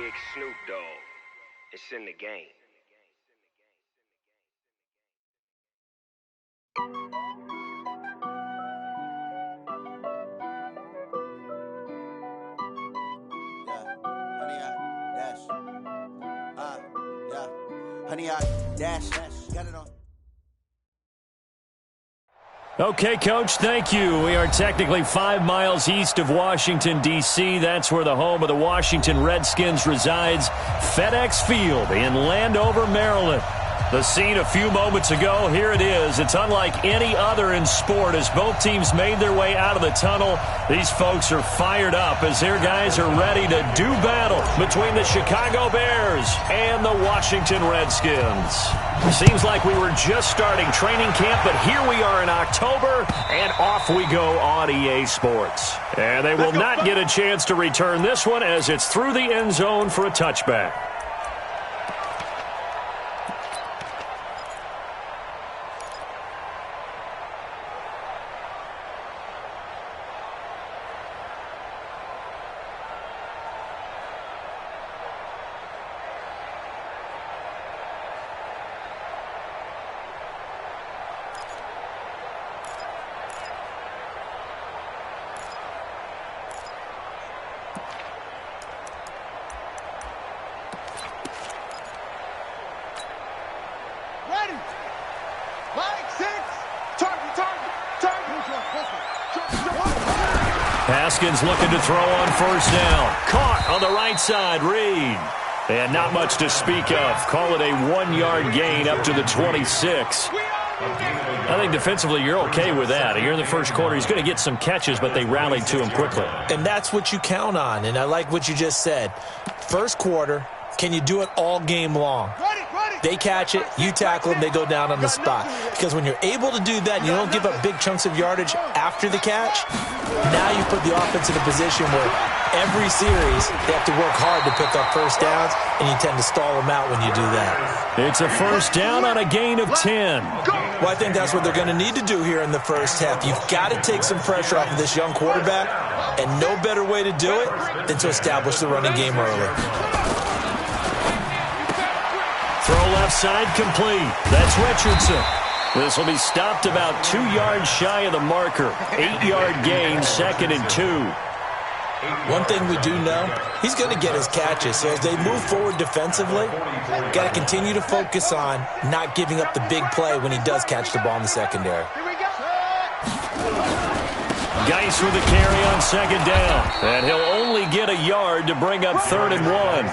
Big Snoop Dogg. It's in the game. Honey, I dash, got it on. Okay, Coach, thank you. We are technically 5 miles east of Washington, D.C. That's where the home of the Washington Redskins resides, FedEx Field in Landover, Maryland. The scene a few moments ago, here it is. It's unlike any other in sport as both teams made their way out of the tunnel. These folks are fired up as their guys are ready to do battle between the Chicago Bears and the Washington Redskins. Seems like we were just starting training camp, but here we are in October, and off we go on EA Sports. And they will not get a chance to return this one as it's through the end zone for a touchback. Haskins looking to throw on first down. Caught on the right side, Reed. And not much to speak of. Call it a 1-yard gain up to the 26. I think defensively you're okay with that. You're in the first quarter. He's going to get some catches, but they rallied to him quickly. And that's what you count on, and I like what you just said. First quarter, can you do it all game long? They catch it, you tackle them, they go down on the spot. Because when you're able to do that and you don't give up big chunks of yardage after the catch, now you put the offense in a position where every series they have to work hard to pick up first downs, and you tend to stall them out when you do that. It's a first down on a gain of 10. Well, I think that's what they're going to need to do here in the first half. You've got to take some pressure off of this young quarterback, and no better way to do it than to establish the running game early. Throw left side complete. That's Richardson. This will be stopped about 2 yards shy of the marker. 8-yard gain, 2nd and 2. One thing we do know, he's going to get his catches. So as they move forward defensively, got to continue to focus on not giving up the big play when he does catch the ball in the secondary. Geis with the carry on 2nd down. And he'll only get a yard to bring up 3rd and 1.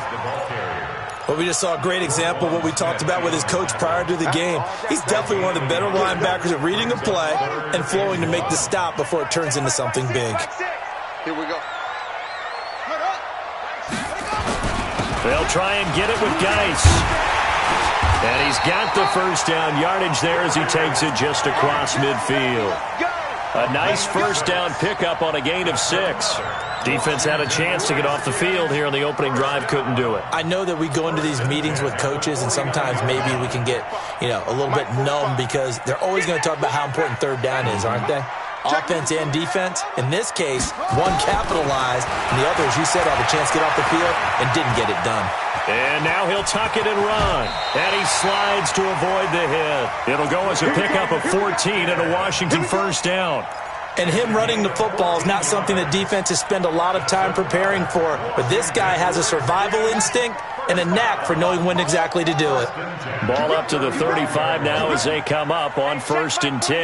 Well, we just saw a great example of what we talked about with his coach prior to the game. He's definitely one of the better linebackers at reading a play and flowing to make the stop before it turns into something big. Here we go. They'll try and get it with Geis. And he's got the first down yardage there as he takes it just across midfield. A nice first down pickup on a gain of 6. Defense had a chance to get off the field here on the opening drive, couldn't do it. I know that we go into these meetings with coaches, and sometimes maybe we can get, a little bit numb because they're always going to talk about how important third down is, aren't they? Offense and defense. In this case, one capitalized, and the other, as you said, had a chance to get off the field and didn't get it done. And now he'll tuck it and run. And he slides to avoid the hit. It'll go as a pickup of 14 and a Washington first down. And him running the football is not something that defenses spend a lot of time preparing for. But this guy has a survival instinct and a knack for knowing when exactly to do it. Ball up to the 35 now as they come up on 1st and 10.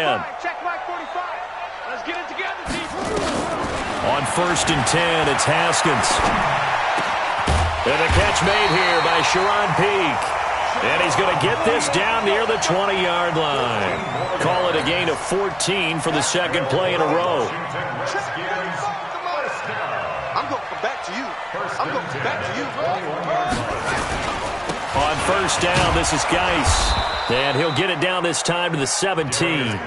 On 1st and 10, it's Haskins. And a catch made here by Sharon Peake. And he's going to get this down near the 20-yard line. Call it a gain of 14 for the second play in a row. I'm going to come back to you. I'm going to come back to you. On first down, this is Geis. And he'll get it down this time to the 17.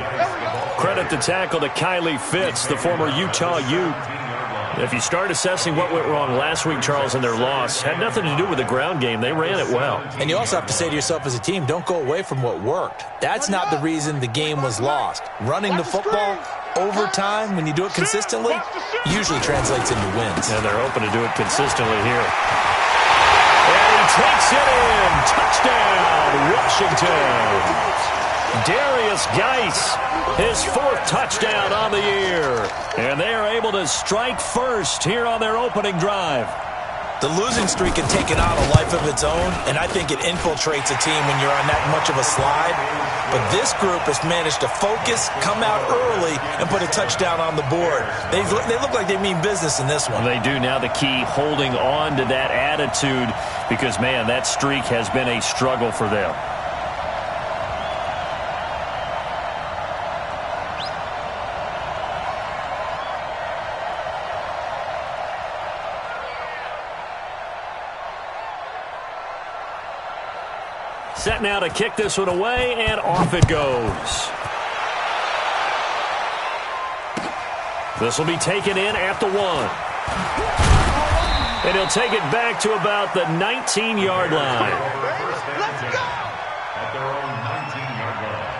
Credit the tackle to Kylie Fitz, the former Utah Ute. If you start assessing what went wrong last week, Charles, in their loss, had nothing to do with the ground game. They ran it well. And you also have to say to yourself as a team, don't go away from what worked. That's not the reason the game was lost. Running the football over time, when you do it consistently, usually translates into wins. And they're open to do it consistently here. And he takes it in. Touchdown, Washington. DJ-Ace, his 4th touchdown on the year. And they are able to strike first here on their opening drive. The losing streak had taken on a life of its own, and I think it infiltrates a team when you're on that much of a slide. But this group has managed to focus, come out early, and put a touchdown on the board. They look like they mean business in this one. They do. Now the key, holding on to that attitude, because, man, that streak has been a struggle for them. Set now to kick this one away, and off it goes. This will be taken in at the 1. And he'll take it back to about the 19-yard line. Let's go! At their own 19-yard line.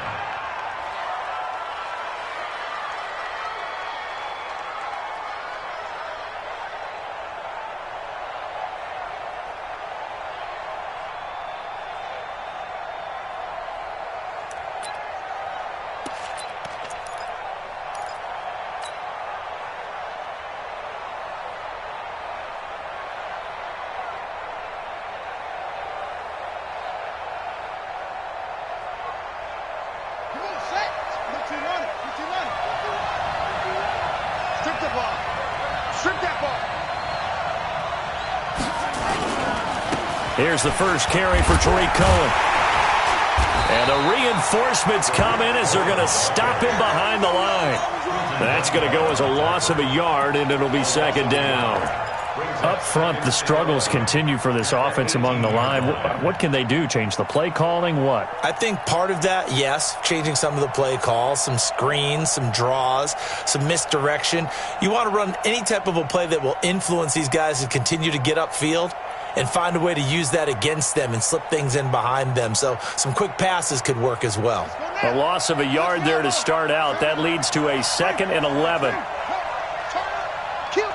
Here's the first carry for Tariq Cohen. And the reinforcements come in as they're going to stop him behind the line. That's going to go as a loss of a yard, and it'll be 2nd down. Up front, the struggles continue for this offense among the line. What can they do? Change the play calling? What? I think part of that, yes, changing some of the play calls, some screens, some draws, some misdirection. You want to run any type of a play that will influence these guys to continue to get upfield and find a way to use that against them and slip things in behind them. So some quick passes could work as well. A loss of a yard there to start out. That leads to a 2nd and 11. Kill.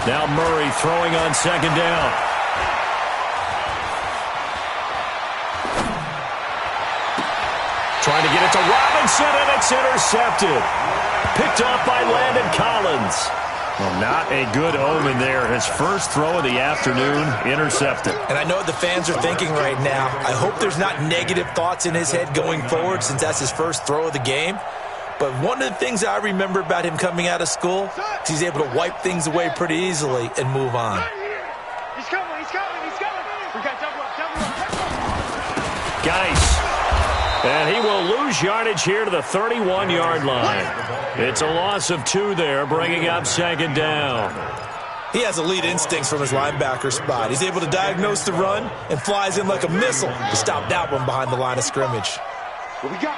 Now Murray throwing on 2nd down. Trying to get it to Robinson, and it's intercepted. Picked off by Landon Collins. Well, not a good omen there. His first throw of the afternoon, intercepted. And I know what the fans are thinking right now. I hope there's not negative thoughts in his head going forward since that's his first throw of the game. But one of the things I remember about him coming out of school is he's able to wipe things away pretty easily and move on. He's coming. We got double up. Geis. And he will lose yardage here to the 31-yard line. It's a loss of 2 there, bringing up 2nd down. He has elite instincts from his linebacker spot. He's able to diagnose the run and flies in like a missile to stop that one behind the line of scrimmage. What we got?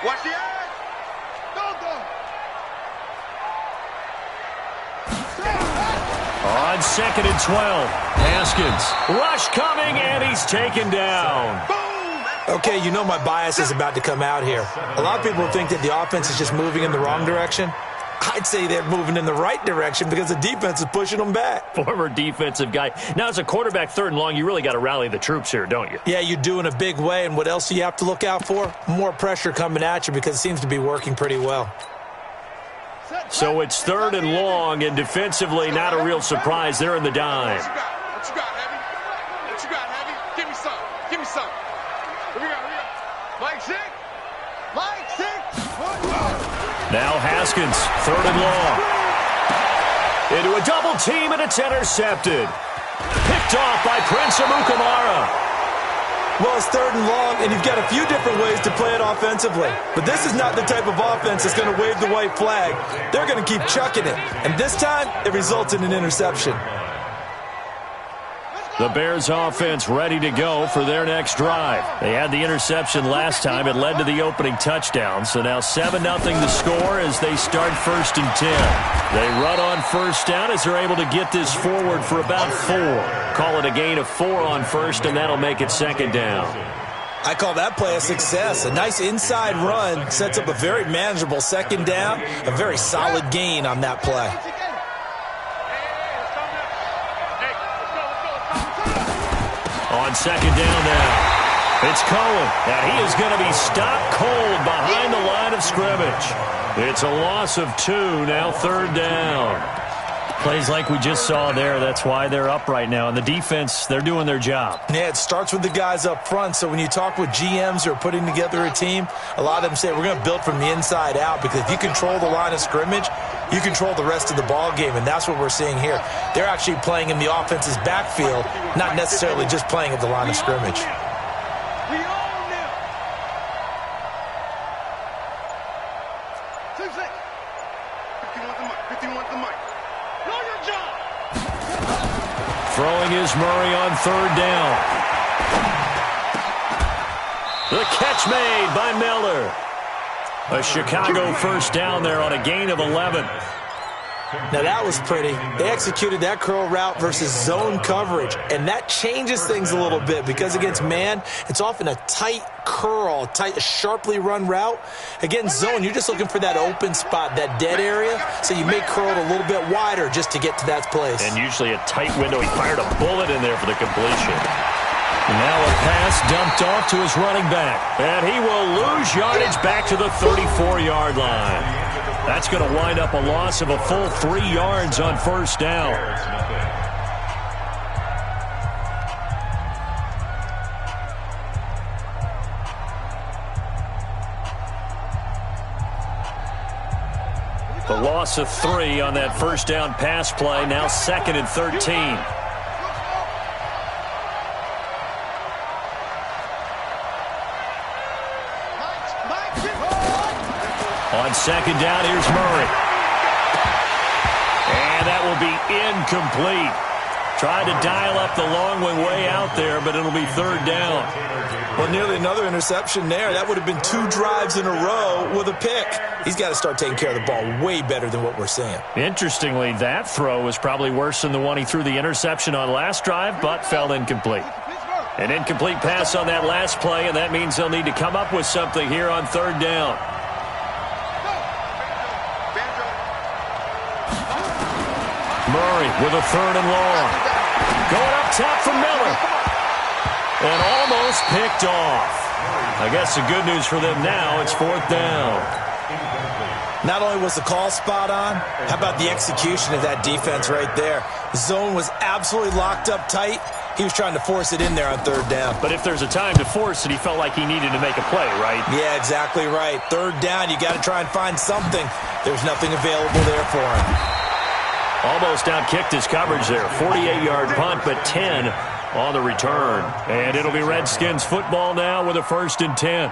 Watch the eye. On 2nd and 12, Haskins. Rush coming, and he's taken down. Okay, you know my bias is about to come out here. A lot of people think that the offense is just moving in the wrong direction. I'd say they're moving in the right direction because the defense is pushing them back. Former defensive guy. Now, as a quarterback 3rd and long, you really got to rally the troops here, don't you? Yeah, you do in a big way. And what else do you have to look out for? More pressure coming at you because it seems to be working pretty well. So it's 3rd and long, and defensively, not a real surprise. They're in the dime. What you got, Heavy? Give me some. Here we go. Mike 6. Now Haskins, 3rd and long. Into a double team, and it's intercepted. Picked off by Prince Amukamara. Well, it's 3rd and long, and you've got a few different ways to play it offensively. But this is not the type of offense that's going to wave the white flag. They're going to keep chucking it. And this time, it results in an interception. The Bears offense ready to go for their next drive. They had the interception last time. It led to the opening touchdown. So now 7-0 the score as they start 1st and 10. They run on 1st down as they're able to get this forward for about 4. Call it a gain of 4 on 1st, and that'll make it 2nd down. I call that play a success. A nice inside run sets up a very manageable second down, a very solid gain on that play. On second down now, it's Cohen, and he is going to be stopped cold behind the line of scrimmage. It's a loss of 2, now third down. Plays like we just saw there. That's why they're up right now. And the defense, they're doing their job. Yeah, it starts with the guys up front. So when you talk with GMs who are putting together a team, a lot of them say we're going to build from the inside out, because if you control the line of scrimmage, you control the rest of the ball game, and that's what we're seeing here. They're actually playing in the offense's backfield, not necessarily just playing at the line of scrimmage. Throwing is Murray on third down. The catch made by Miller. A Chicago first down there on a gain of 11. Now that was pretty. They executed that curl route versus zone coverage, and that changes things a little bit, because against man, it's often a tight curl, tight, sharply run route. Against zone, you're just looking for that open spot, that dead area, so you may curl it a little bit wider just to get to that place. And usually a tight window. He fired a bullet in there for the completion. And now a pass dumped off to his running back, and he will lose yardage back to the 34-yard line. That's going to wind up a loss of a full 3 yards on first down. The loss of 3 on that first down pass play, now 2nd and 13. On second down, here's Murray. And that will be incomplete. Tried to dial up the long one way out there, but it'll be third down. Well, nearly another interception there. That would have been 2 drives in a row with a pick. He's got to start taking care of the ball way better than what we're seeing. Interestingly, that throw was probably worse than the one he threw the interception on last drive, but fell incomplete. An incomplete pass on that last play, and that means they'll need to come up with something here on third down. Murray with a third and long. Going up top for Miller. And almost picked off. I guess the good news for them now, it's fourth down. Not only was the call spot on, how about the execution of that defense right there? The zone was absolutely locked up tight. He was trying to force it in there on third down. But if there's a time to force it, he felt like he needed to make a play, right? Yeah, exactly right. Third down, you got to try and find something. There's nothing available there for him. Almost outkicked his coverage there. 48-yard punt, but 10 on the return. And it'll be Redskins football now with a 1st and 10.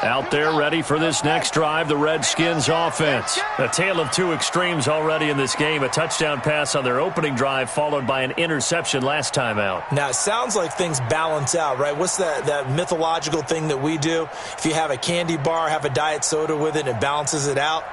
Out there ready for this next drive, the Redskins offense. A tale of 2 extremes already in this game. A touchdown pass on their opening drive, followed by an interception last time out. Now, it sounds like things balance out, right? What's that mythological thing that we do? If you have a candy bar, have a diet soda with it, it balances it out.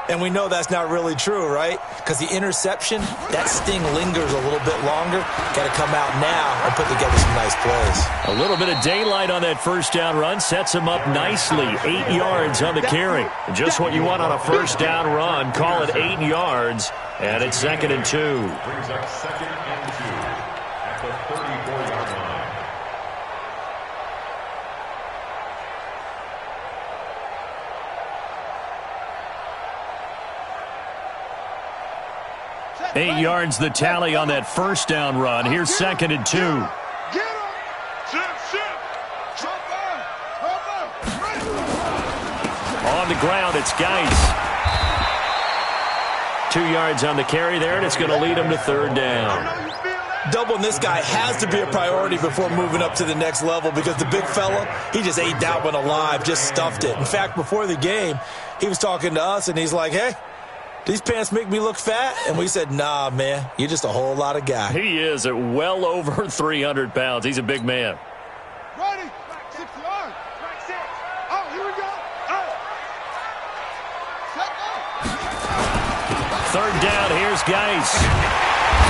And we know that's not really true, right? Because the interception, that sting lingers a little bit longer. Got to come out now and put together some nice plays. A little bit of daylight on that first down run sets him up nicely. 8 yards on the carry. Just what you want on a first down run. Call it 8 yards, and it's 2nd and 2. Brings up 2nd and 2 at the 34-yard line. Eight yards the tally on that first down run. Here's 2nd and 2. On the ground, it's Geis. 2 yards on the carry there, and it's going to lead him to third down. Doubling this guy has to be a priority before moving up to the next level, because the big fella, he just ate that one alive, just stuffed it. In fact, before the game, he was talking to us, and he's like, hey, these pants make me look fat? And we said, nah, man, you're just a whole lot of guy. He is at well over 300 pounds. He's a big man. Ready? 6 yards. Oh, here we go. Third down, here's Geis.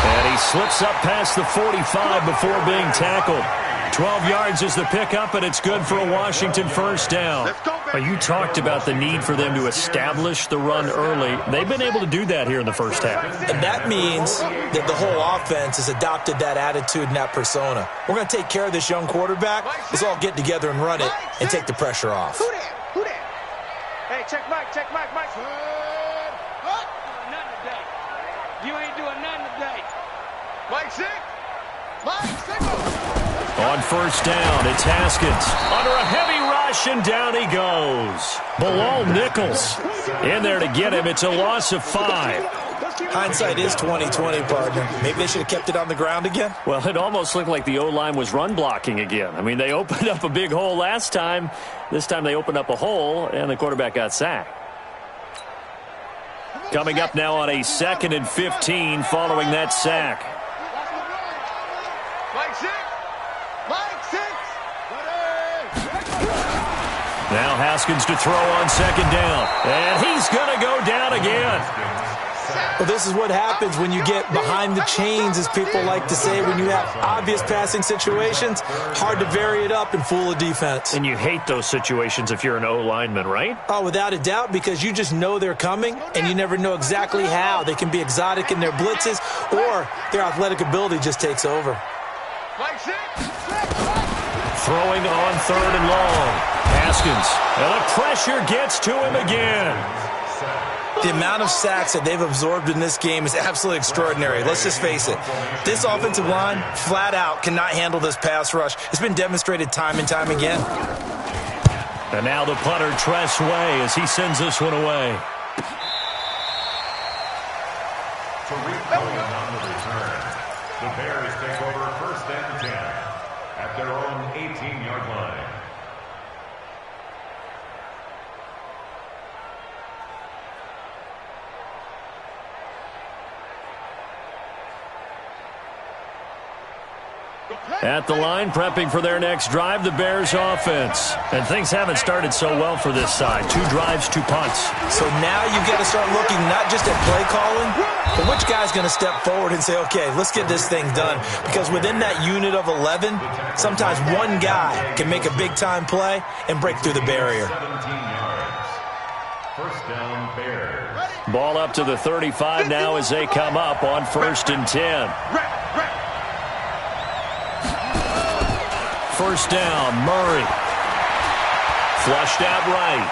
And he slips up past the 45 before being tackled. 12 yards is the pickup, and it's good for a Washington first down. You talked about the need for them to establish the run early. They've been able to do that here in the first half. And that means that the whole offense has adopted that attitude and that persona. We're going to take care of this young quarterback. Let's all get together and run it and take the pressure off. Who that? Hey, check Mike. Mike. Nothing today. You ain't doing nothing today. Mike, signal. On first down, it's Haskins. Under a heavy rush, and down he goes. Bilal Nichols in there to get him. It's a loss of 5. Hindsight is 20/20, partner. Maybe they should have kept it on the ground again. Well, it almost looked like the O-line was run blocking again. I mean, they opened up a big hole last time. This time they opened up a hole, and the quarterback got sacked. Coming up now on a 2nd and 15 following that sack. Mike, 6. Now Haskins to throw on 2nd down. And he's going to go down again. Well, this is what happens when you get behind the chains, as people like to say. When you have obvious passing situations, hard to vary it up and fool a defense. And you hate those situations if you're an O-lineman, right? Oh, without a doubt, because you just know they're coming, and you never know exactly how. They can be exotic in their blitzes, or their athletic ability just takes over. Mike, 6. Throwing on 3rd and long. Haskins. And the pressure gets to him again. The amount of sacks that they've absorbed in this game is absolutely extraordinary. Let's just face it. This offensive line, flat out, cannot handle this pass rush. It's been demonstrated time and time again. And now the punter, Tress Way, as he sends this one away. On the return, the Bears take over 1st and 10 at their own 18-yard line. At the line, prepping for their next drive, the Bears offense. And things haven't started so well for this side. 2 drives, 2 punts. So now you've got to start looking not just at play calling, but which guy's going to step forward and say, okay, let's get this thing done. Because within that unit of 11, sometimes one guy can make a big-time play and break through the barrier. 17 yards. First down, Bears. Ball up to the 35 now as they come up on 1st and 10. First down, Murray. Flushed out right.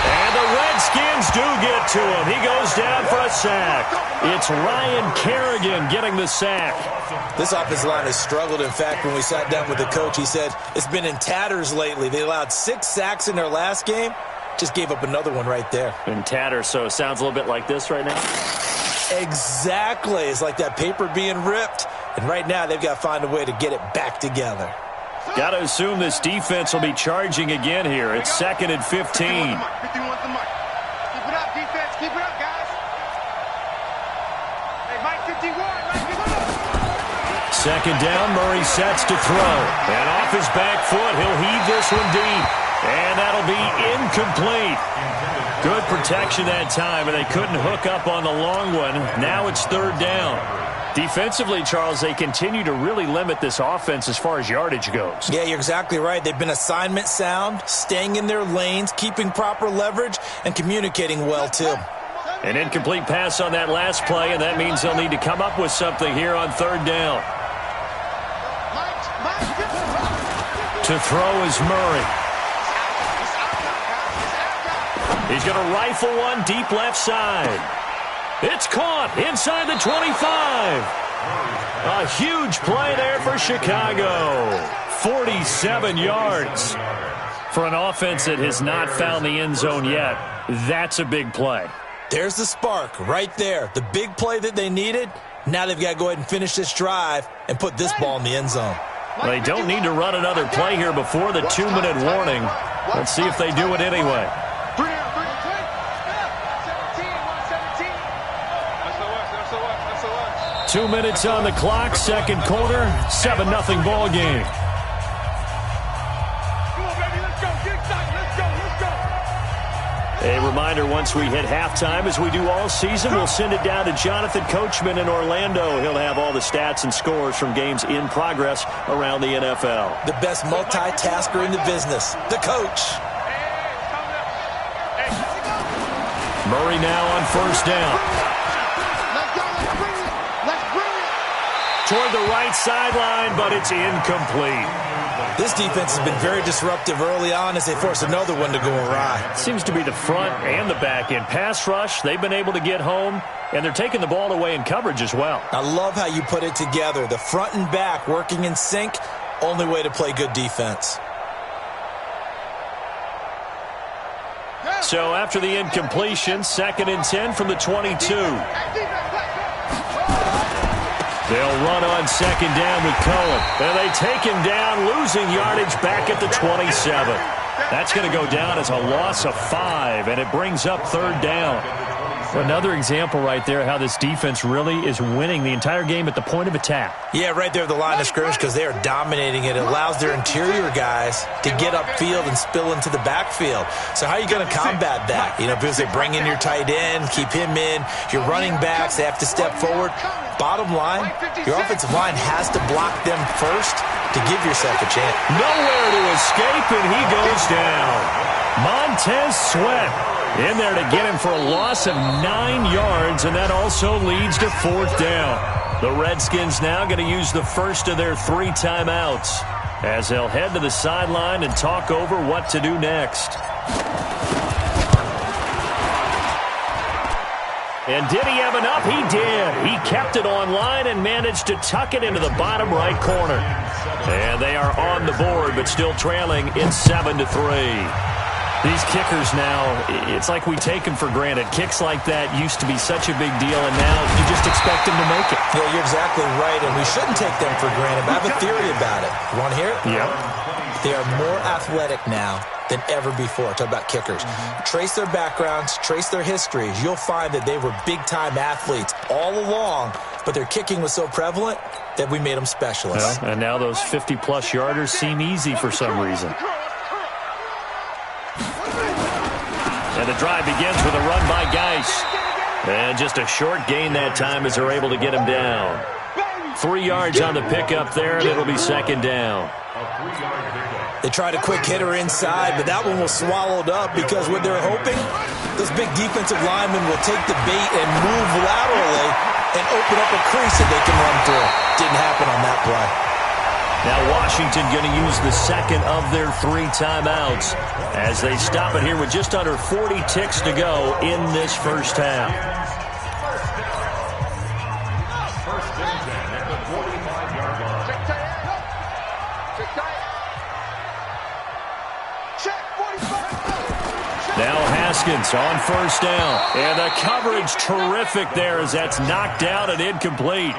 And the Redskins do get to him. He goes down for a sack. It's Ryan Kerrigan getting the sack. This offensive line has struggled. In fact, when we sat down with the coach, he said it's been in tatters lately. They allowed 6 sacks in their last game. Just gave up another one right there. In tatters, so it sounds a little bit like this right now? Exactly. It's like that paper being ripped. And right now, they've got to find a way to get it back together. Got to assume this defense will be charging again here. It's 2nd and 15. 51's the Mike. Keep it up, defense. Keep it up, guys. Hey, Mike 51. Mike 51. 2nd down, Murray sets to throw. And off his back foot, he'll heave this one deep. And that'll be incomplete. Good protection that time, and they couldn't hook up on the long one. Now it's 3rd down. Defensively, Charles, they continue to really limit this offense as far as yardage goes. Yeah, you're exactly right. They've been assignment sound, staying in their lanes, keeping proper leverage, and communicating well, too. An incomplete pass on that last play, and that means they'll need to come up with something here on 3rd down. To throw is Murray. He's going to rifle one deep left side. It's caught inside the 25. A huge play there for Chicago. 47 yards. For an offense that has not found the end zone yet, that's a big play. There's the spark right there. The big play that they needed. Now they've got to go ahead and finish this drive and put this ball in the end zone. Well, they don't need to run another play here before the 2-minute warning. Let's see if they do it anyway. 2 minutes on the clock, second quarter, 7-0 ball game. A reminder, once we hit halftime, as we do all season, we'll send it down to Jonathan Coachman in Orlando. He'll have all the stats and scores from games in progress around the NFL. The best multitasker in the business, the coach. Murray now on first down. Toward the right sideline, but it's incomplete. This defense has been very disruptive early on as they force another one to go awry. Seems to be the front and the back end. Pass rush, they've been able to get home, and they're taking the ball away in coverage as well. I love how you put it together. The front and back working in sync, only way to play good defense. So after the incompletion, 2nd and 10 from the 22. They'll run on 2nd down with Cohen. And they take him down, losing yardage back at the 27. That's going to go down as a loss of 5, and it brings up 3rd down. Another example right there how this defense really is winning the entire game at the point of attack. Yeah, right there at the line of scrimmage because they are dominating it. It allows their interior guys to get upfield and spill into the backfield. So how are you going to combat that? You know, because they bring in your tight end, keep him in. Your running backs, they have to step forward. Bottom line, your offensive line has to block them first to give yourself a chance. Nowhere to escape, and he goes down. Montez Sweat in there to get him for a loss of 9 yards, and that also leads to 4th down. The Redskins now going to use the first of their 3 timeouts as they'll head to the sideline and talk over what to do next. And did he have enough? He did. He kept it online and managed to tuck it into the bottom right corner. And they are on the board, but still trailing in 7-3. These kickers now, it's like we take them for granted. Kicks like that used to be such a big deal, and now you just expect them to make it. Yeah, you're exactly right, and we shouldn't take them for granted. But I have a theory about it. You want to hear it? Yeah. They are more athletic now than ever before. Talk about kickers. Trace their backgrounds, trace their histories. You'll find that they were big-time athletes all along, but their kicking was so prevalent that we made them specialists. Well, and now those 50-plus yarders seem easy for some reason. And the drive begins with a run by Geis. And just a short gain that time as they're able to get him down. 3 yards on the pickup there, and it'll be 2nd down. They tried a quick hitter inside, but that one was swallowed up because what they're hoping, those big defensive linemen will take the bait and move laterally and open up a crease that they can run through. Didn't happen on that play. Now Washington going to use the second of their 3 timeouts as they stop it here with just under 40 ticks to go in this first half. First and 10 at the 45-yard line. Now Haskins on first down. And the coverage terrific there as that's knocked down and incomplete.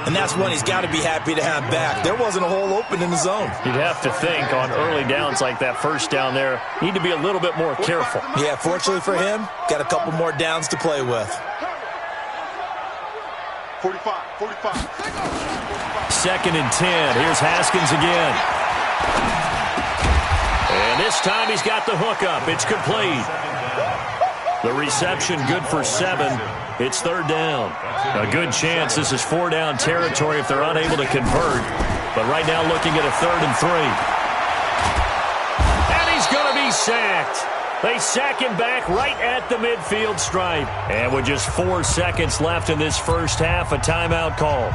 And that's one he's got to be happy to have back. There wasn't a hole open in the zone. You'd have to think on early downs like that first down there, need to be a little bit more careful. Yeah, fortunately for him, got a couple more downs to play with. 45. 2nd and 10. Here's Haskins again. And this time he's got the hook up. It's complete. The reception good for 7. It's 3rd down. A good chance this is 4-down territory if they're unable to convert. But right now looking at a 3rd and 3. And he's going to be sacked. They sack him back right at the midfield stripe. And with just 4 seconds left in this first half, a timeout call.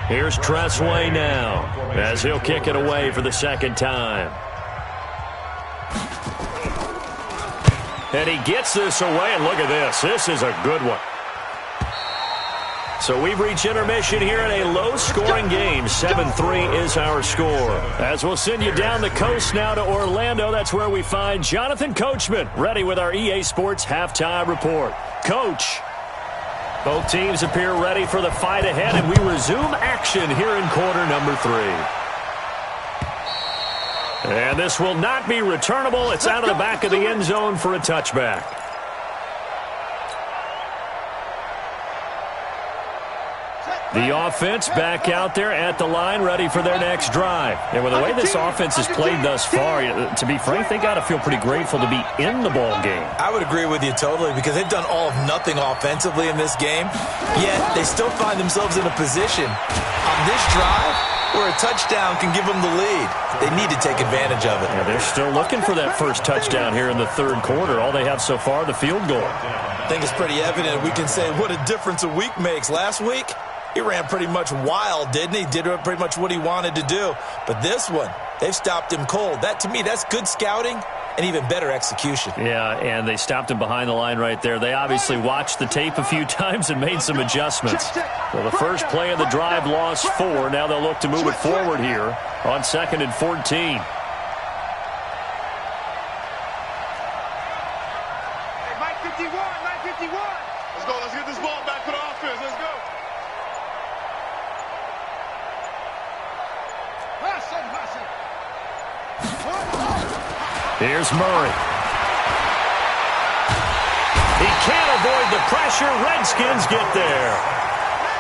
Here's Tressway now as he'll kick it away for the 2nd time. And he gets this away, and look at this. This is a good one. So we've reached intermission here in a low-scoring game. 7-3 is our score. As we'll send you down the coast now to Orlando, that's where we find Jonathan Coachman, ready with our EA Sports halftime report. Coach, both teams appear ready for the fight ahead, and we resume action here in quarter number 3. And this will not be returnable. It's out of the back of the end zone for a touchback. The offense back out there at the line, ready for their next drive. And with the way this offense has played thus far, to be frank, they got to feel pretty grateful to be in the ball game. I would agree with you totally because they've done all of nothing offensively in this game, yet they still find themselves in a position on this drive where a touchdown can give them the lead. They need to take advantage of it. Yeah, they're still looking for that first touchdown here in the third quarter. All they have so far, the field goal. I think it's pretty evident. We can say what a difference a week makes. Last week, he ran pretty much wild, didn't he? Did pretty much what he wanted to do. But this one, they've stopped him cold. That, to me, that's good scouting and even better execution. Yeah, and they stopped him behind the line right there. They obviously watched the tape a few times and made some adjustments. Well, the first play of the drive lost 4. Now they'll look to move it forward here on 2nd and 14. Mike 51, Mike 51. Let's go. Let's get this ball back to the offense. Let's go. Here's Murray. He can't avoid the pressure. Redskins get there.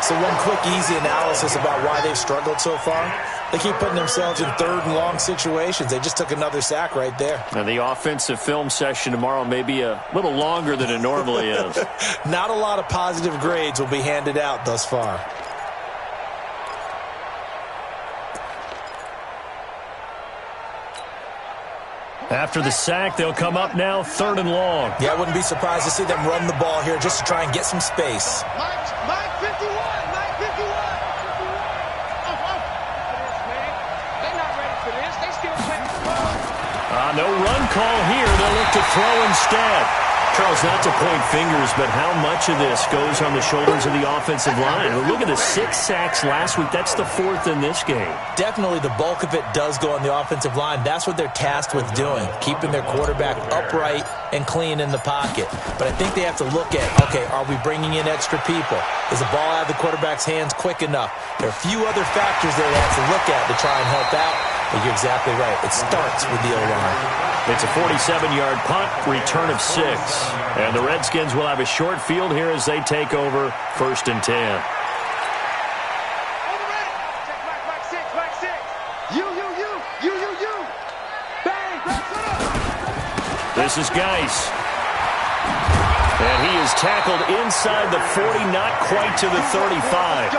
So one quick, easy analysis about why they've struggled so far. They keep putting themselves in 3rd and long situations. They just took another sack right there. And the offensive film session tomorrow may be a little longer than it normally is. Not a lot of positive grades will be handed out thus far. After the sack, they'll come up now 3rd and long. Yeah, I wouldn't be surprised to see them run the ball here just to try and get some space. Mike 51, Mike 51. They're not ready for this. They still playing. No run call here. They'll look to throw instead. Charles, not to point fingers, but how much of this goes on the shoulders of the offensive line? Look at the 6 sacks last week. That's the 4th in this game. Definitely the bulk of it does go on the offensive line. That's what they're tasked with doing, keeping their quarterback upright and clean in the pocket. But I think they have to look at, okay, are we bringing in extra people? Is the ball out of the quarterback's hands quick enough? There are a few other factors they have to look at to try and help out. But you're exactly right. It starts with the O-line. It's a 47-yard punt, return of 6. And the Redskins will have a short field here as they take over 1st and 10. Mike 6, Mike 6. You. Bang, This is Geis. And he is tackled inside the 40, not quite to the 35.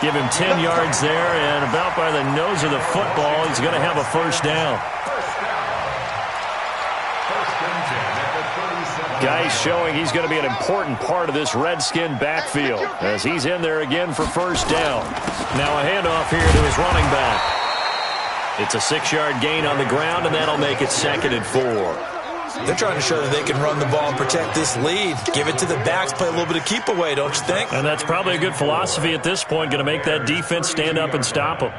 Give him 10 yards there, and about by the nose of the football, he's going to have a first down. Geis showing he's going to be an important part of this Redskin backfield as he's in there again for first down. Now a handoff here to his running back. It's a 6-yard gain on the ground, and that'll make it 2nd and 4. They're trying to show that they can run the ball and protect this lead. Give it to the backs, play a little bit of keep away, don't you think? And that's probably a good philosophy at this point, going to make that defense stand up and stop them.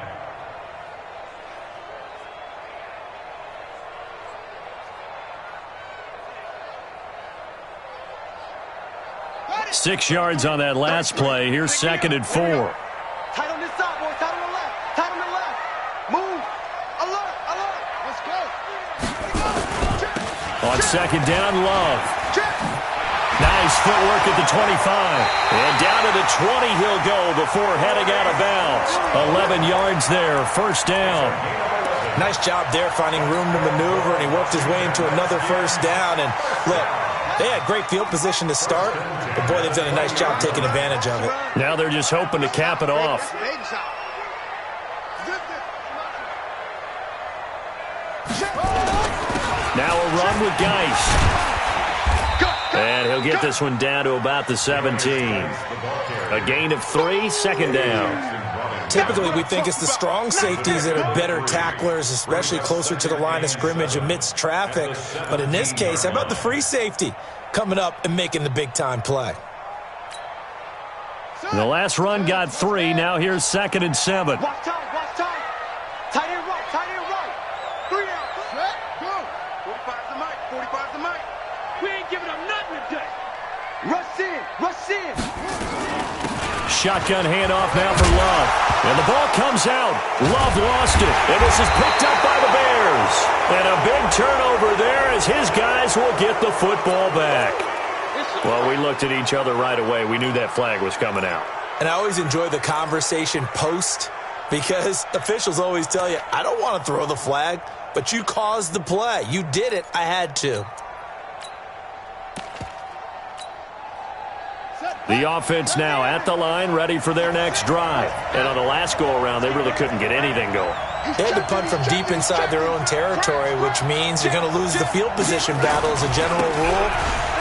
Ready. 6 yards on that last play. Here's 2nd and 4. Tight on this side, boy. Tight on the left. Tight on the left. Move. Alert. Let's go. On 2nd down, Love. Nice footwork at the 25. And down to the 20 he'll go before heading out of bounds. 11 yards there, first down. Nice job there finding room to maneuver, and he worked his way into another first down. And look, they had great field position to start, but boy, they've done a nice job taking advantage of it. Now they're just hoping to cap it off. Now a run with Geis. And he'll get this one down to about the 17. A gain of 3, 2nd down. Typically, we think it's the strong safeties that are better tacklers, especially closer to the line of scrimmage amidst traffic. But in this case, how about the free safety coming up and making the big-time play? The last run got 3. Now here's 2nd and 7. Watch time. Tight end right. 3 out. Set, go. 45's the mic. 45's the mic. We ain't giving them nothing today. Rush in. Shotgun handoff now for Love. And the ball comes out. Love lost it. And this is picked up by the Bears. And a big turnover there as his guys will get the football back. Well, we looked at each other right away. We knew that flag was coming out. And I always enjoy the conversation post because officials always tell you, I don't want to throw the flag, but you caused the play. You did it. I had to. The offense now at the line, ready for their next drive. And on the last go-around, they really couldn't get anything going. They had to punt from deep inside their own territory, which means you're going to lose the field position battle as a general rule.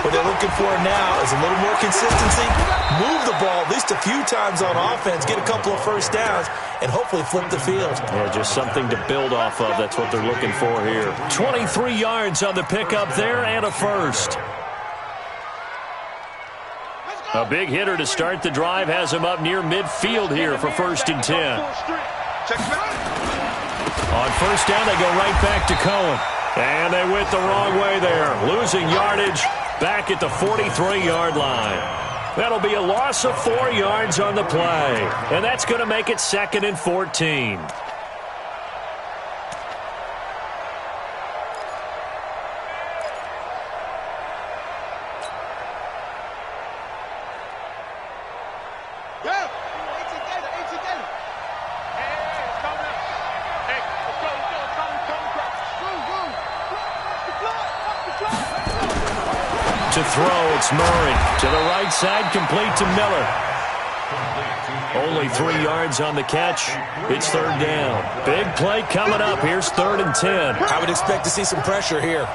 What they're looking for now is a little more consistency, move the ball at least a few times on offense, get a couple of first downs, and hopefully flip the field. Yeah, just something to build off of. That's what they're looking for here. 23 yards on the pickup there and a first. A big hitter to start the drive has him up near midfield here for 1st and 10. On first down, they go right back to Cohen. And they went the wrong way there, losing yardage back at the 43-yard line. That'll be a loss of 4 yards on the play. And that's going to make it 2nd and 14. To throw, it's Murray. To the right side, complete to Miller. Only 3 yards on the catch. It's 3rd down. Big play coming up. Here's 3rd and 10. I would expect to see some pressure here.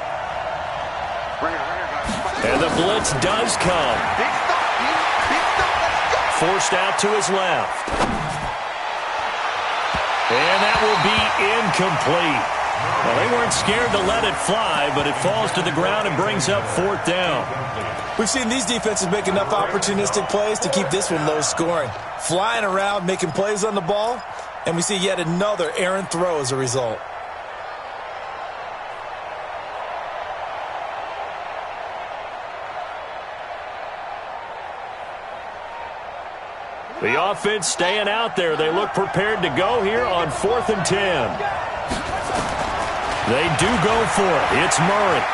And the blitz does come. Forced out to his left. And that will be incomplete. Well, they weren't scared to let it fly, but it falls to the ground and brings up 4th down. We've seen these defenses make enough opportunistic plays to keep this one low scoring. Flying around, making plays on the ball, and we see yet another errant throw as a result. The offense staying out there. They look prepared to go here on 4th and 10. They do go for it. It's Murray.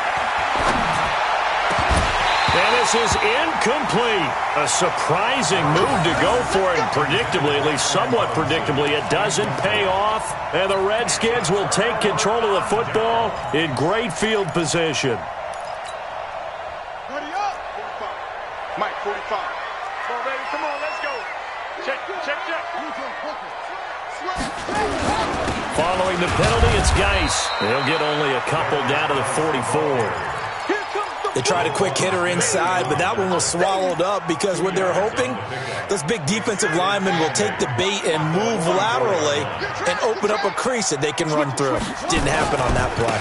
And this is incomplete. A surprising move to go for it. And predictably, at least somewhat predictably, it doesn't pay off. And the Redskins will take control of the football in great field position. Mike, 45. Come on, baby. Come on, let's go. Check. Following the penalty, it's Geis. They'll get only a couple down to the 44. They tried a quick hitter inside, but that one was swallowed up because what they're hoping, those big defensive linemen will take the bait and move laterally and open up a crease that they can run through. Didn't happen on that play.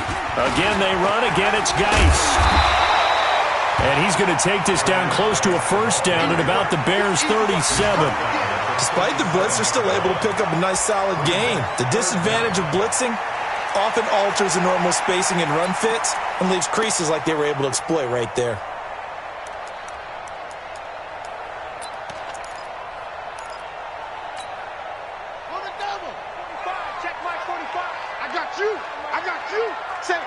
Again, they run. Again, it's Geis. And he's going to take this down close to a 1st down at about the Bears' 37. Despite the blitz, they're still able to pick up a nice, solid gain. The disadvantage of blitzing often alters the normal spacing and run fits and leaves creases like they were able to exploit right there. Check Mike, 45. I got you. Say.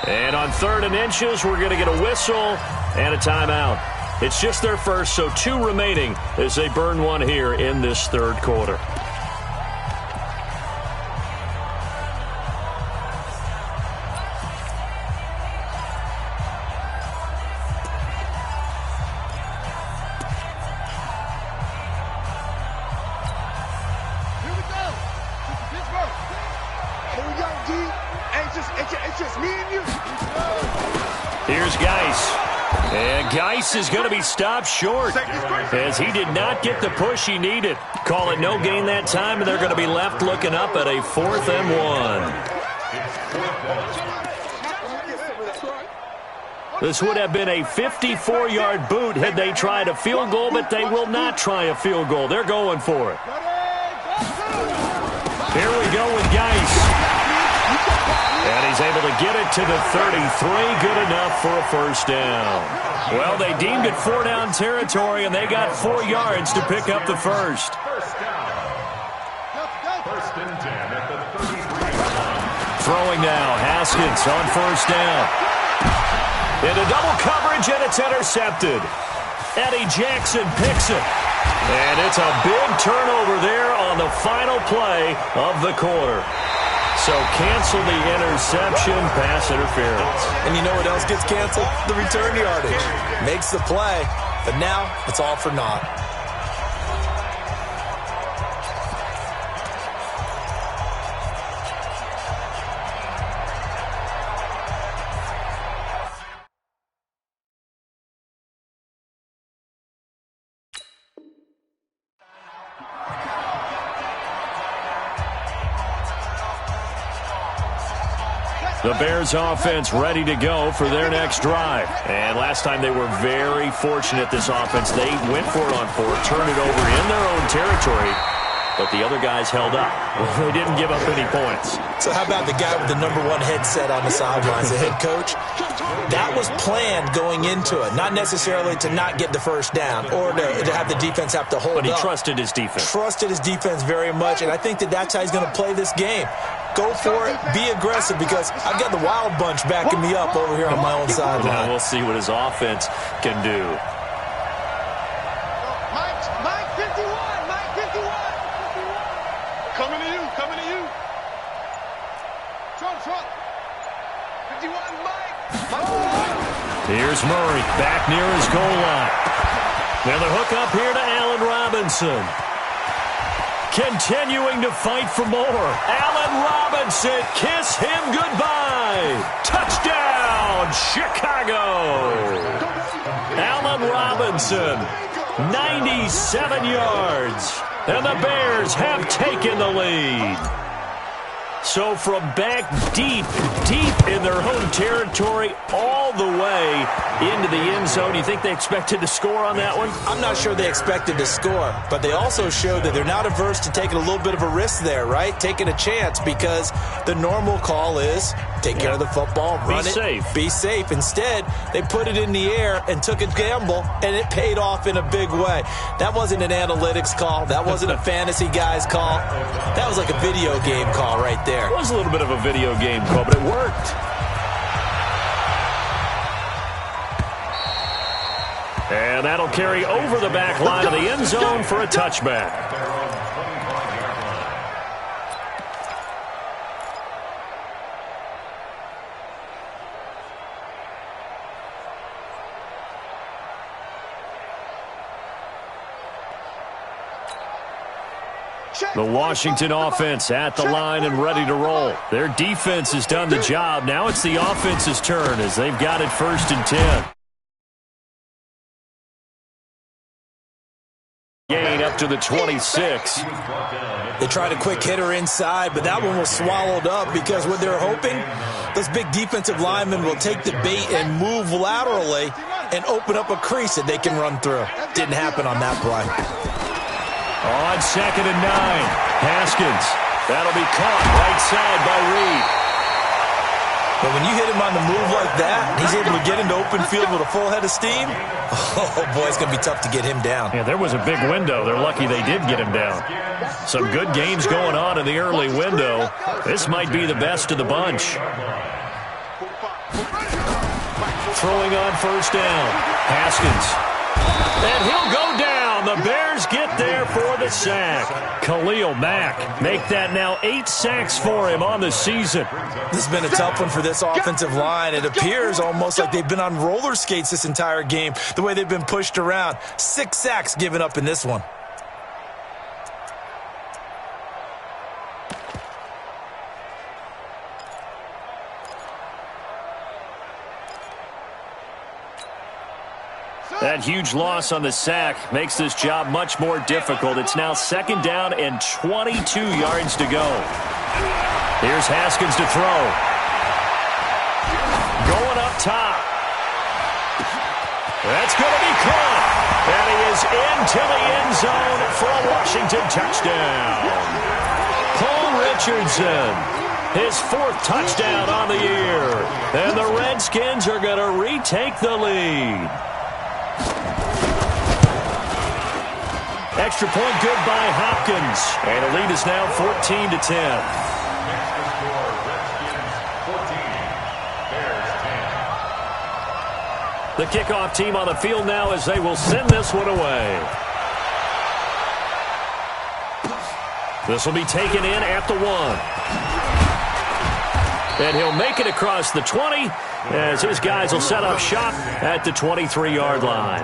And on 3rd and inches, we're going to get a whistle and a timeout. It's just their first, so 2 remaining as they burn one here in this 3rd quarter. Here we go, G. It's just me and you. Here's Geis. And Geis is going to be stopped short as he did not get the push he needed. Call it no gain that time, and they're going to be left looking up at a 4th and 1. This would have been a 54-yard boot had they tried a field goal, but they will not try a field goal. They're going for it. Here we go with Geis. And he's able to get it to the 33. Good enough for a 1st down. Well, they deemed it 4-down territory, and they got 4 yards to pick up the first. 1st and 10 at the 33. Throwing now, Haskins on 1st down. Into double coverage, and it's intercepted. Eddie Jackson picks it. And it's a big turnover there on the final play of the quarter. So cancel the interception, pass interference. And you know what else gets canceled? The return yardage. Makes the play, but now it's all for naught. The Bears offense ready to go for their next drive. And last time they were very fortunate, this offense. They went for it on fourth, turned it over in their own territory, but the other guys held up. They didn't give up any points. So how about the guy with the number one headset on the sidelines, the head coach? That was planned going into it, not necessarily to not get the first down or to have the defense have to hold up. But he trusted his defense. Trusted his defense very much, and I think that's how he's going to play this game. Go for it, be aggressive, because I've got the wild bunch backing me up over here on my own sideline. We'll see what his offense can do. Mike 51, Mike 51. Coming to you. Front. 51, Mike. Here's Murray, back near his goal line. Now the hook up here to Allen Robinson. Continuing to fight for more. Allen Robinson, kiss him goodbye. Touchdown, Chicago. Allen Robinson, 97 yards. And the Bears have taken the lead. So from back deep in their home territory, all the way into the end zone, you think they expected to score on that one? I'm not sure they expected to score, but they also showed that they're not averse to taking a little bit of a risk there, right? Taking a chance, because the normal call is take care of the football, run it, be safe. Instead, they put it in the air and took a gamble, and it paid off in a big way. That wasn't an analytics call. That wasn't a fantasy guy's call. That was like a video game call right there. It was a little bit of a video game call, but it worked. And that'll carry over the back line of the end zone for a touchback. The Washington offense at the line and ready to roll. Their defense has done the job. Now it's the offense's turn as they've got it 1st and 10. Gain up to the 26. They tried a quick hitter inside, but that one was swallowed up because what they're hoping, those big defensive linemen will take the bait and move laterally and open up a crease that they can run through. Didn't happen on that play. On 2nd and 9, Haskins. That'll be caught right side by Reed. But when you hit him on the move like that, he's able to get into open field with a full head of steam. Oh, boy, it's going to be tough to get him down. Yeah, there was a big window. They're lucky they did get him down. Some good games going on in the early window. This might be the best of the bunch. Throwing on 1st down, Haskins. And he'll go down. The Bears get there for the sack. Khalil Mack make that now 8 sacks for him on the season. This has been a tough one for this offensive line. It appears almost like they've been on roller skates this entire game, the way they've been pushed around. 6 sacks given up in this one. That huge loss on the sack makes this job much more difficult. It's now 2nd down and 22 yards to go. Here's Haskins to throw. Going up top. That's going to be caught. And he is into the end zone for a Washington touchdown. Paul Richardson, his 4th touchdown on the year. And the Redskins are going to retake the lead. Extra point good by Hopkins. And the lead is now 14-10. The kickoff team on the field now as they will send this one away. This will be taken in at the 1. And he'll make it across the 20 as his guys will set up shop at the 23-yard line.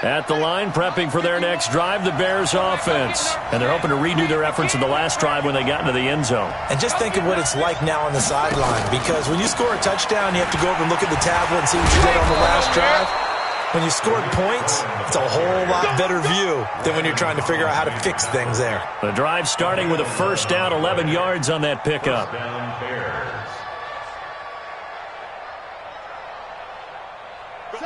At the line, prepping for their next drive, the Bears offense. And they're hoping to redo their efforts in the last drive when they got into the end zone. And just think of what it's like now on the sideline, because when you score a touchdown, you have to go over and look at the tablet and see what you did on the last drive. When you scored points, it's a whole lot better view than when you're trying to figure out how to fix things there. The drive starting with a first down, 11 yards on that pickup.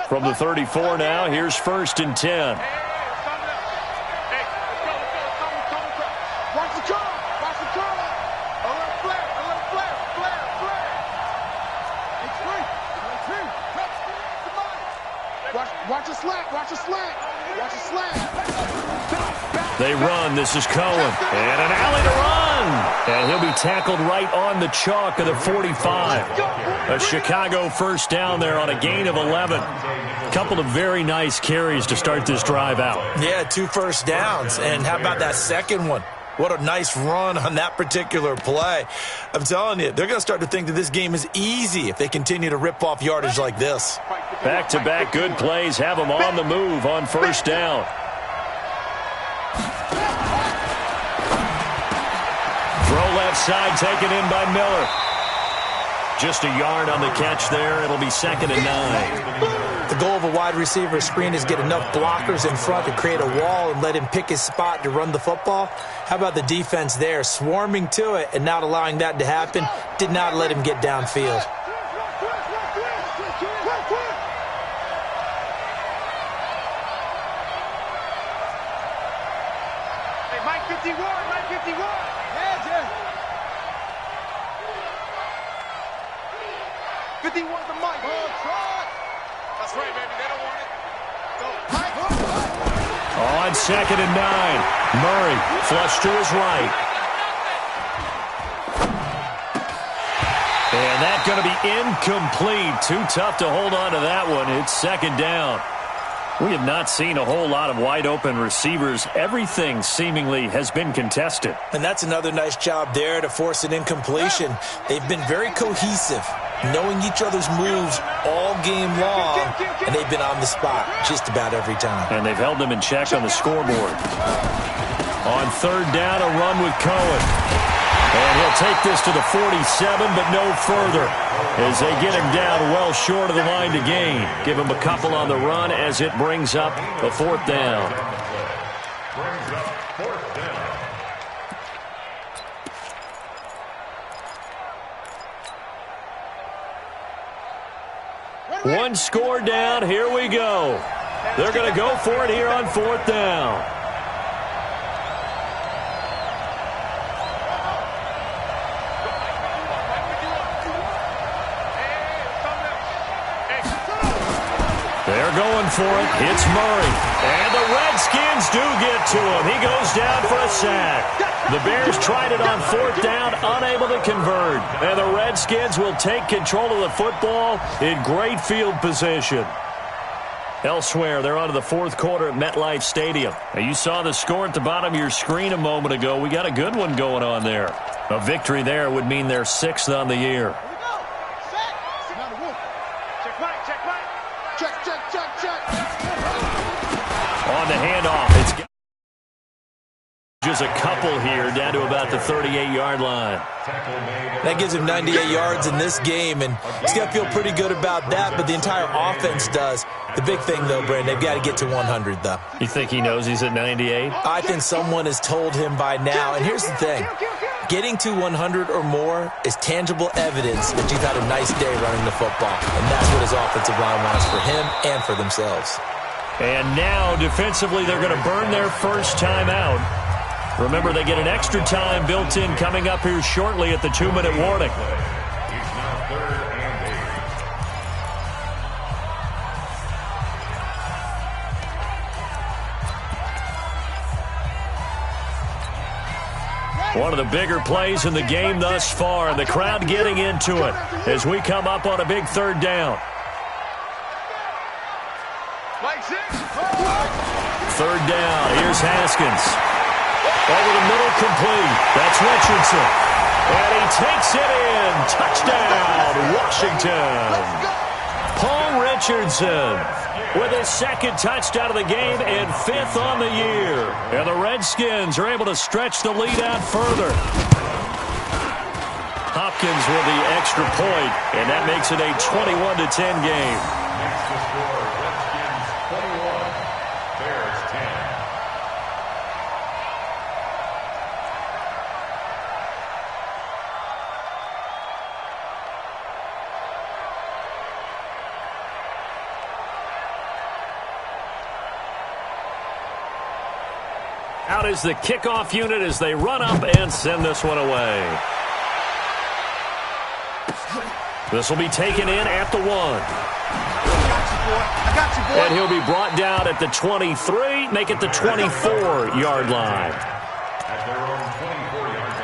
From the 34 now, here's 1st and 10. Watch the curl. Watch the curl. A little flare. Watch a slant. Watch a slant. They run. This is Cohen. And an alley to run. And he'll be tackled right on the chalk of the 45. A Chicago first down there on a gain of 11. Couple of very nice carries to start this drive out. Yeah, 2 first downs. And how about that second one? What a nice run on that particular play. I'm telling you, they're going to start to think that this game is easy if they continue to rip off yardage like this. Back-to-back good plays have them on the move on first down. Throw left side taken in by Miller. Just a yard on the catch there. It'll be 2nd and 9. The goal of a wide receiver screen is get enough blockers in front to create a wall and let him pick his spot to run the football. How about the defense there, swarming to it and not allowing that to happen? Did not let him get downfield. Hey, Mike 51. 51's the Mike. That's right, baby. They don't want it. On 2nd and 9. Murray flush to his right. And that's going to be incomplete. Too tough to hold on to that one. It's 2nd down. We have not seen a whole lot of wide-open receivers. Everything seemingly has been contested. And that's another nice job there to force an incompletion. They've been very cohesive, knowing each other's moves all game long, and they've been on the spot just about every time. And they've held them in check on the scoreboard. On 3rd down, a run with Cohen. And he'll take this to the 47, but no further, as they get him down well short of the line to gain. Give him a couple on the run as it brings up a 4th down. One score down. Here we go. They're going to go for it here on 4th down. They're going for it. It's Murray. And the Redskins do get to him. He goes down for a sack. The Bears tried it on 4th down, unable to convert. And the Redskins will take control of the football in great field position. Elsewhere, they're on to the 4th quarter at MetLife Stadium. Now, you saw the score at the bottom of your screen a moment ago. We got a good one going on there. A victory there would mean they're 6th on the year. On the handoff, it's just a couple here, down to about the 38-yard line. That gives him 98 yards in this game, and he's got to feel pretty good about that, but the entire offense does. The big thing, though, Brandon, they've got to get to 100, though. You think he knows he's at 98? I think someone has told him by now, and here's the thing. Getting to 100 or more is tangible evidence that you've had a nice day running the football, and that's what his offensive line wants for him and for themselves. And now, defensively, they're going to burn their first time out. Remember, they get an extra time built in coming up here shortly at the 2-minute warning. One of the bigger plays in the game thus far, and the crowd getting into it as we come up on a big third down. Third down, here's Haskins. Over the middle, complete. That's Richardson. And he takes it in. Touchdown, Washington. Paul Richardson with his second touchdown of the game and 5th on the year. And the Redskins are able to stretch the lead out further. Hopkins with the extra point, and that makes it a 21-10 game. Next to score, Redskins 21, Bears 10. Out is the kickoff unit as they run up and send this one away. This will be taken in at the 1. And he'll be brought down at the 23, make it the 24-yard line. At their own 24-yard line.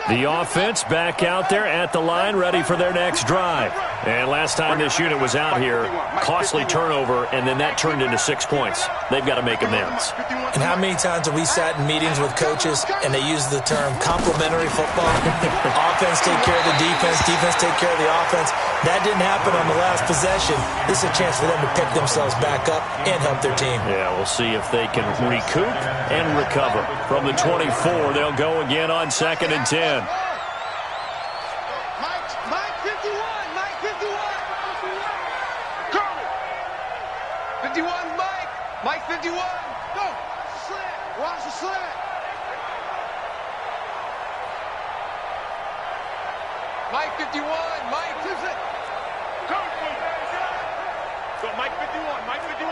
The offense back out there at the line, ready for their next drive. And last time this unit was out here, costly turnover, and then that turned into 6 points. They've got to make amends. And how many times have we sat in meetings with coaches and they use the term complementary football? Offense take care of the defense, defense take care of the offense. That didn't happen on the last possession. This is a chance for them to pick themselves back up and help their team. Yeah, we'll see if they can recoup and recover. From the 24, they'll go again on 2nd and 10. Mike 51, Mike 51. Curry. 51, Mike. Mike 51. Go. Slant. Watch the slant. Mike 51, Mike. Curry. Go, Mike 51, Mike 51.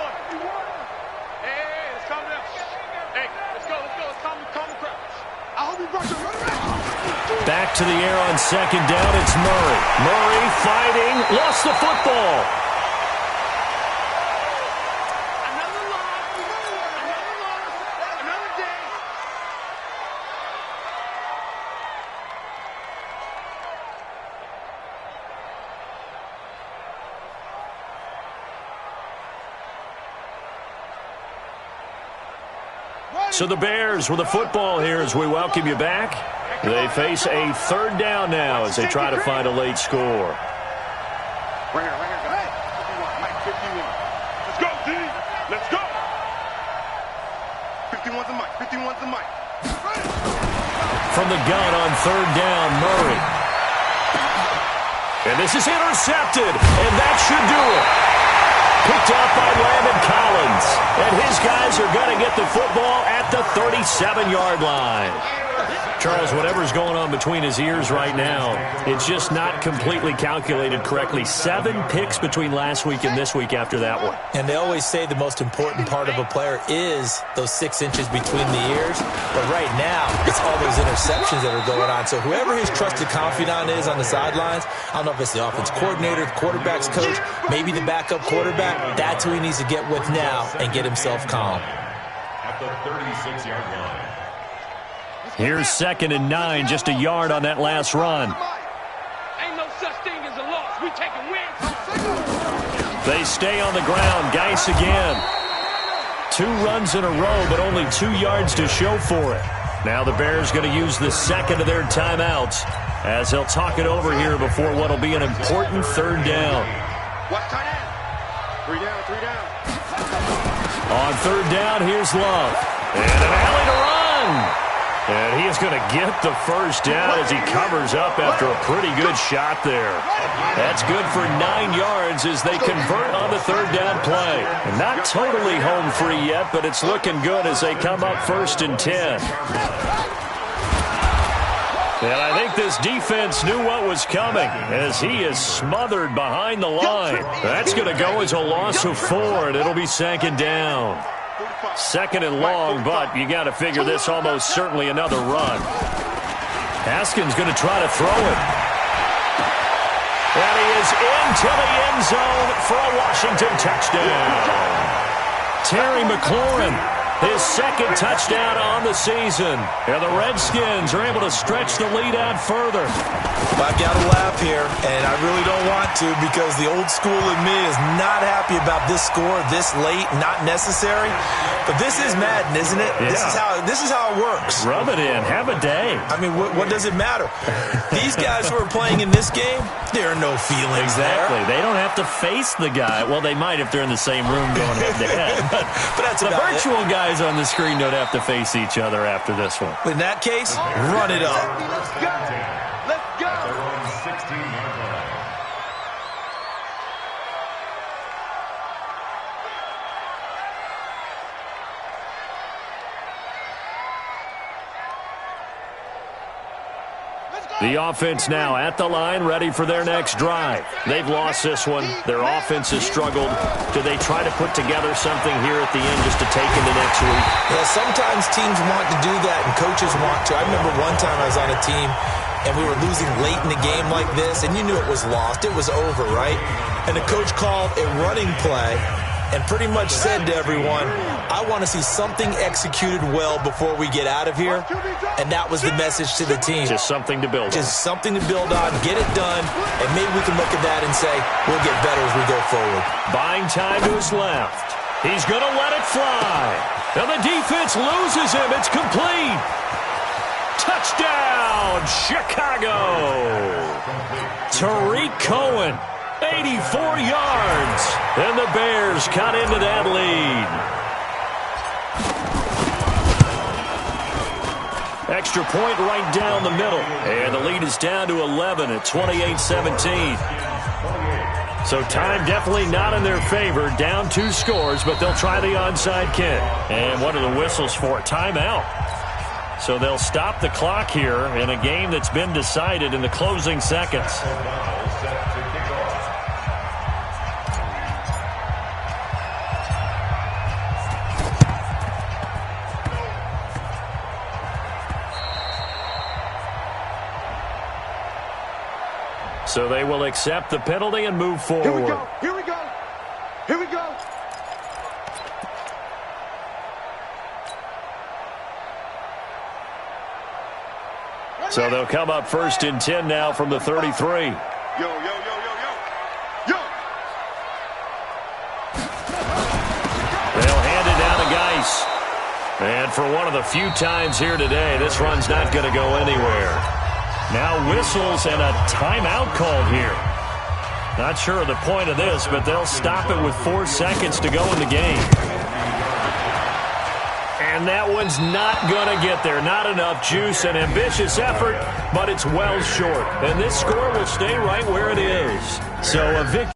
Hey, let's calm down. Hey, let's go. Let's calm the crowd. I hope you brought your Back to the air on 2nd down, it's Murray. Murray fighting, lost the football. Another loss, another day. So the Bears with the football here as we welcome you back. They face a 3rd down now as they try to find a late score. Right here. Hey. 51, Mike 51. Let's go, D. Let's go. 51's a Mike. 51's a Mike. From the gun on 3rd down, Murray. And this is intercepted, and that should do it. Picked up by Landon Collins. And his guys are going to get the football at the 37-yard line. Charles, whatever's going on between his ears right now, it's just not completely calculated correctly. 7 picks between last week and this week after that one. And they always say the most important part of a player is those 6 inches between the ears. But right now, it's all those interceptions that are going on. So whoever his trusted confidant is on the sidelines, I don't know if it's the offense coordinator, the quarterback's coach, maybe the backup quarterback, that's who he needs to get with now and get himself calm. At the 36-yard line. Here's 2nd and 9, just a yard on that last run. Ain't no such thing as a loss. We taking wins. They stay on the ground. Geis again. 2 runs in a row, but only 2 yards to show for it. Now the Bears going to use the second of their timeouts as they'll talk it over here before what will be an important 3rd down. Watch tight end. 3 down, 3 down. On 3rd down, here's Love. And an alley to run. And he is going to get the first down as he covers up after a pretty good shot there. That's good for 9 yards as they convert on the 3rd down play. And not totally home free yet, but it's looking good as they come up 1st and 10. And I think this defense knew what was coming as he is smothered behind the line. That's going to go as a loss of 4, and it'll be 2nd down. 2nd and long, but you got to figure this almost certainly another run. Haskins going to try to throw it. goes into the end zone for a Washington touchdown. Terry McLaurin, his second touchdown on the season. And the Redskins are able to stretch the lead out further. I've got to laugh here, and I really don't want to because the old school in me is not happy about this score this late, not necessary. But this is Madden, isn't it? Yeah. This is how it works. Rub it in. Have a day. I mean, what does it matter? These guys who are playing in this game, there are no feelings Exactly. there. They don't have to face the guy. Well, they might if they're in the same room going head-to-head. But that's the about virtual guys on the screen don't have to face each other after this one. In that case, run it up. Let's go. Let's go. At their own 16-yard line. The offense now at the line, ready for their next drive. They've lost this one. Their offense has struggled. Do they try to put together something here at the end just to take into next week? Yeah, sometimes teams want to do that and coaches want to. I remember one time I was on a team and we were losing late in the game like this, and you knew it was lost. It was over, right? And the coach called a running play and pretty much said to everyone, I want to see something executed well before we get out of here. And that was the message to the team. Just something to build on. Just something to build on, get it done, and maybe we can look at that and say, we'll get better as we go forward. Buying time to his left. He's going to let it fly. And the defense loses him. It's complete. Touchdown, Chicago. Tariq Cohen, 84 yards. And the Bears cut into that lead. Extra point right down the middle. And the lead is down to 11 at 28-17. So time definitely not in their favor. Down 2 scores, but they'll try the onside kick. And what are the whistles for? Timeout. So they'll stop the clock here in a game that's been decided in the closing seconds. So they will accept the penalty and move forward. Here we go. Here we go. Here we go. So they'll come up 1st and 10 now from the 33. Yo, yo, yo, yo, yo. Yo. They'll hand it down to Geis. And for one of the few times here today, this run's not going to go anywhere. Now whistles and a timeout called here. Not sure of the point of this, but they'll stop it with 4 seconds to go in the game. And that one's not going to get there. Not enough juice. An ambitious effort, but it's well short. And this score will stay right where it is. So a victory.